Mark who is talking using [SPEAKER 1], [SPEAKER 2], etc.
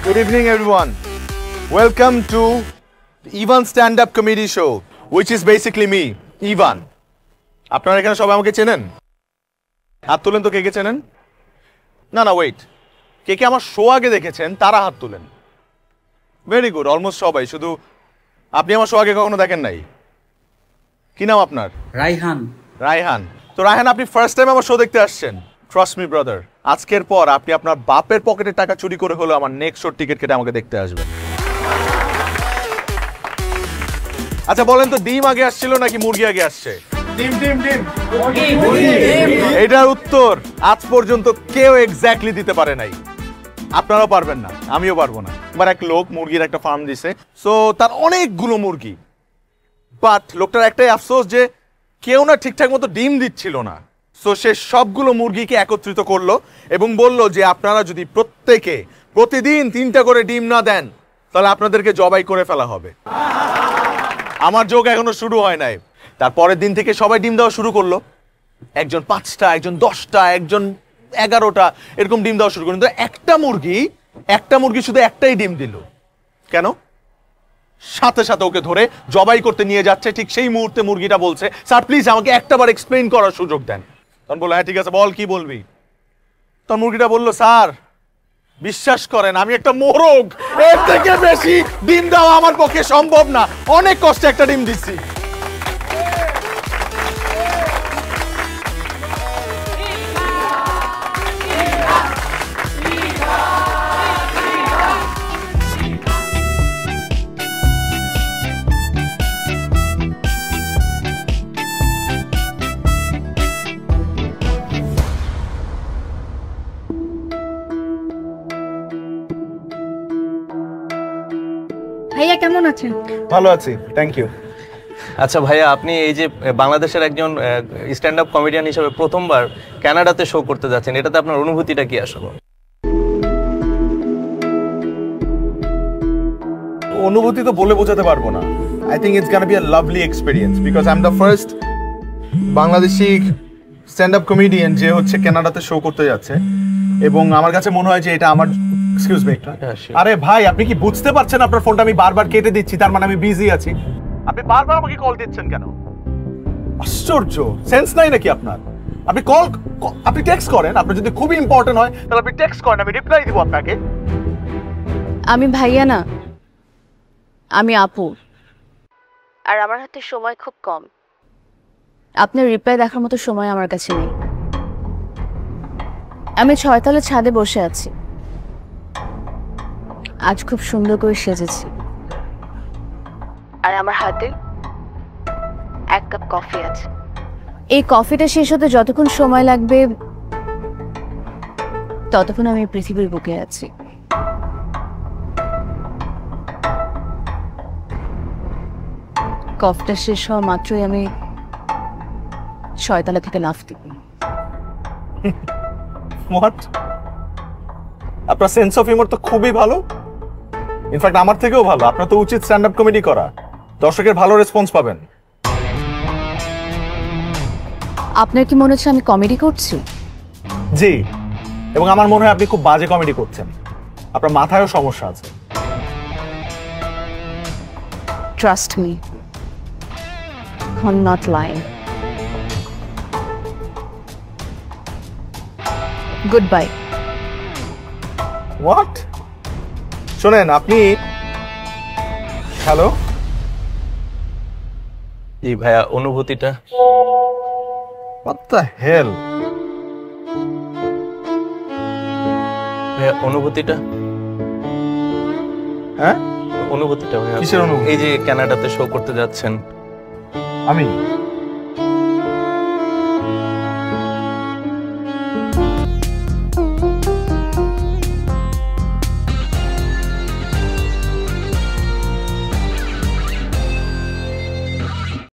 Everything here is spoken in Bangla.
[SPEAKER 1] Good evening, everyone. Welcome to Ivan Stand-Up Comedy Show, which is basically me, Ivan. আপনারা এখানে সবাই আমাকে চেনেন? হাত তুলেন তো কে কে চেনেন? না ওয়েট, কে কে আমার শো আগে দেখেছেন তারা হাত তুলেন। ভেরি গুড, অলমোস্ট সবাই। শুধু আপনি আমার শো আগে কখনো দেখেন নাই। কি নাম আপনার?
[SPEAKER 2] রায়হান।
[SPEAKER 1] রায়হান। তো রায়হান, আপনি ফার্স্ট টাইম আমার শো দেখতে আসছেন। ট্রাস্ট মি ব্রাদার, আজকের পর আপনি আপনার বাপের পকেটের টাকা চুরি করে হলো আমার নেক্সট শোর টিকিট কেটে আমাকে দেখতে আসবেন। আচ্ছা বলেন তো, ডিম আগে আসছিল নাকি মুরগি আগে আসছে? ডিম ডিম ডিম। এটার উত্তর আজ পর্যন্ত কেউ এক্স্যাক্টলি দিতে পারে নাই। আপনারাও পারবেন না, আমিও পারবো না। এবার এক লোক মুরগির একটা ফার্ম দিছে, সো তার অনেকগুলো মুরগি, বাট লোকটার একটাই আফসোস যে কেউ না ঠিকঠাক মতো ডিম দিচ্ছিল না। সো সে সবগুলো মুরগিকে একত্রিত করলো এবং বলল যে আপনারা যদি প্রত্যেকে প্রতিদিন 3টা করে ডিম না দেন তাহলে আপনাদেরকে জবাই করে ফেলা হবে। আমার জোক এখনো শুরু হয় নাই। তারপরের দিন থেকে সবাই ডিম দেওয়া শুরু করলো। একজন 5টা, একজন 10টা, একজন 11টা এরকম ডিম দেওয়া শুরু করলো। কিন্তু একটা মুরগি শুধু একটাই ডিম দিল। কেন? সাথে সাথে ওকে ধরে জবাই করতে নিয়ে যাচ্ছে। ঠিক সেই মুহূর্তে মুরগিটা বলছে, স্যার প্লিজ আমাকে একটাবার এক্সপ্লেইন করার সুযোগ দেন। তখন বললো, হ্যাঁ ঠিক আছে বল, কি বলবি? তখন মুরগিটা বললো, স্যার বিশ্বাস করেন আমি একটা মোরগ, এর থেকে বেশি ডিম দেওয়া আমার পক্ষে সম্ভব না, অনেক কষ্টে একটা ডিম দিচ্ছি।
[SPEAKER 3] ভাইয়া কেমন আছেন?
[SPEAKER 1] ভালো আছি, থ্যাংক ইউ।
[SPEAKER 4] আচ্ছা ভাইয়া, আপনি এই যে বাংলাদেশের একজন স্ট্যান্ড আপ কমেডিয়ান হিসেবে প্রথমবার কানাডাতে শো করতে যাচ্ছেন, এটাতে আপনার অনুভূতিটা কি আসলে?
[SPEAKER 1] অনুভূতি তো বলে বোঝাতে পারবো না। I think it's gonna be a lovely experience because I am the first Bangladeshi stand up comedian যে হচ্ছে কানাডাতে শো করতে যাচ্ছে। এবং আমার কাছে মনে হয় যে এটা আমার এক্সকিউজ মি, আরে ভাই আপনি কি বুঝতে পারছেন আপনার ফোনটা আমি বারবার কেটে দিচ্ছি, তার মানে আমি বিজি আছি। আপনি বারবার আমাকে কল দিচ্ছেন কেন? আশ্চর্য, সেন্স নাই নাকি আপনার? আপনি টেক্সট করেন, আপনার যদি খুবই ইম্পর্টেন্ট হয় তাহলে আপনি টেক্সট করেন, আমি রিপ্লাই দিব আপনাকে।
[SPEAKER 3] আমি ভাইয়া না, আমি আপু, আর আমার হাতে সময় খুব কম। আপনার রিপ্লাই দেখার মতো সময় আমার কাছে নেই। আমি 6তলা ছাদে বসে আছি, আজ খুব সুন্দর করে সেজেছি, আর আমার হাতে 1 কাপ কফি আছে। এই কফিটা শেষ হতে যতক্ষণ সময় লাগবে ততক্ষণ আমি পৃথিবীর বুকে আছি। কফিটা শেষ হওয়া মাত্রই আমি 6তলা থেকে লাফ দিব।
[SPEAKER 1] হোয়াট? আপনার সেন্স অফ হিউমার তো খুবই ভালো, ইনফ্যাক্ট আমার থেকেও ভালো। আপনার তো উচিত স্ট্যান্ড আপ কমেডি করা, দর্শকের ভালো রেসপন্স পাবেন।
[SPEAKER 3] আপনার কি মনে হচ্ছে আমি কমেডি করছি?
[SPEAKER 1] জি, এবং আমার মনে হয় আপনি খুব বাজে কমেডি করছেন, আপনার মাথায়ও সমস্যা আছে।
[SPEAKER 3] Trust me, I'm not lying. Goodbye.
[SPEAKER 1] What? শোনেন আপনি, হ্যালো
[SPEAKER 4] জি ভাইয়া, অনুভূতিটা?
[SPEAKER 1] What the hell?
[SPEAKER 4] ভাইয়া অনুভূতিটা?
[SPEAKER 1] হ্যাঁ
[SPEAKER 4] অনুভূতিটা ভাইয়া,
[SPEAKER 1] কিসের অনুভূতি?
[SPEAKER 4] এই যে কানাডাতে শো করতে যাচ্ছেন।
[SPEAKER 1] আমি